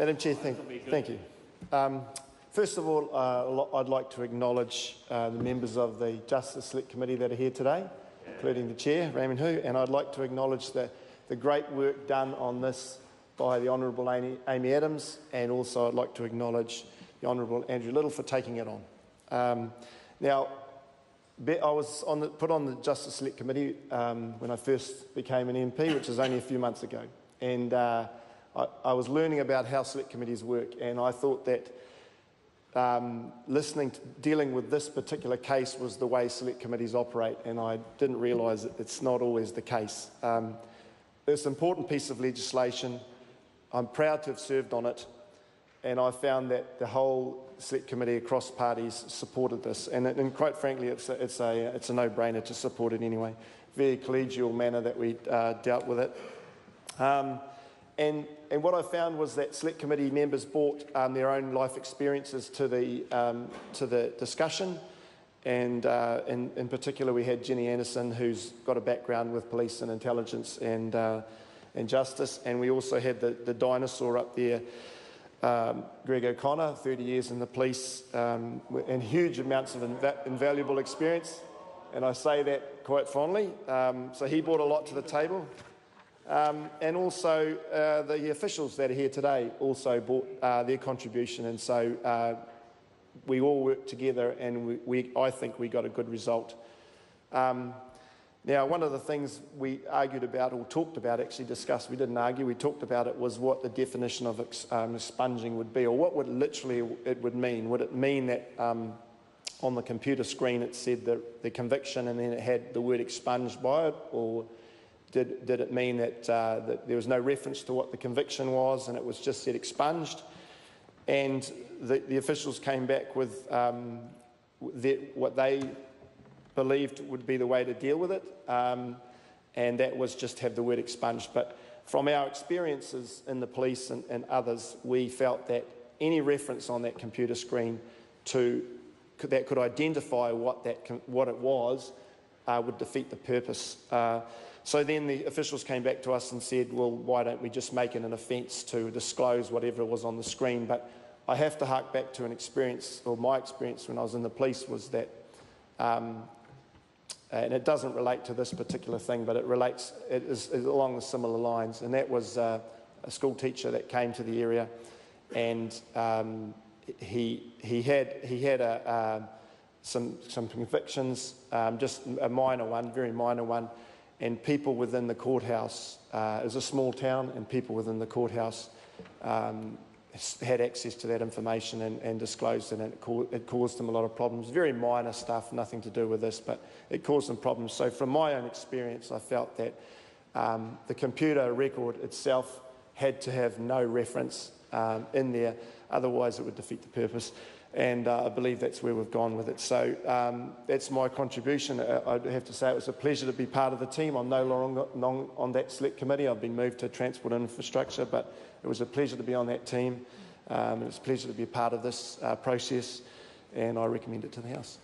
Madam Chair, thank you. First of all, I'd like to acknowledge the members of the Justice Select Committee that are here today, including the Chair, Raymond Hu, and I'd like to acknowledge the great work done on this by the Honourable Amy Adams, and also I'd like to acknowledge the Honourable Andrew Little for taking it on. Now, I was put on the Justice Select Committee when I first became an MP, which was only a few months ago, and I was learning about how Select Committees work, and I thought that dealing with this particular case was the way Select Committees operate, and I didn't realise that it's not always the case. It's an important piece of legislation. I'm proud to have served on it, and I found that the whole Select Committee across parties supported this, and quite frankly, it's a no-brainer to support it anyway. Very collegial manner that we dealt with it. And what I found was that Select Committee members brought their own life experiences to the discussion, and in particular we had Jenny Anderson, who's got a background with police and intelligence and justice, and we also had the dinosaur up there, Greg O'Connor, 30 years in the police, and huge amounts of invaluable experience, and I say that quite fondly. So he brought a lot to the table. And also the officials that are here today also brought their contribution, and so we all worked together, and I think we got a good result. Now, one of the things we argued about, or talked about, actually discussed, we didn't argue, we talked about it, was what the definition of expunging would be, or what would literally it would mean. Would it mean that on the computer screen it said the conviction and then it had the word expunged by it, or did it mean that there was no reference to what the conviction was and it was just said expunged? And the officials came back with what they believed would be the way to deal with it, and that was just have the word expunged. But from our experiences in the police and others, we felt that any reference on that computer screen that could identify what it was would defeat the purpose. So then the officials came back to us and said, well, why don't we just make it an offence to disclose whatever was on the screen? But I have to hark back to an experience, or my experience when I was in the police, was that, and it doesn't relate to this particular thing, but it is along the similar lines, and that was a school teacher that came to the area, and he had some convictions, just a minor one, very minor one, and people within the courthouse, it was a small town, and people within the courthouse had access to that information and disclosed it, and it caused them a lot of problems. Very minor stuff, nothing to do with this, but it caused them problems. So from my own experience, I felt that the computer record itself had to have no reference in there, otherwise it would defeat the purpose. And I believe that's where we've gone with it. So that's my contribution. I have to say it was a pleasure to be part of the team. I'm no longer on that Select Committee. I've been moved to Transport and Infrastructure, but it was a pleasure to be on that team. It was a pleasure to be a part of this process, and I recommend it to the House.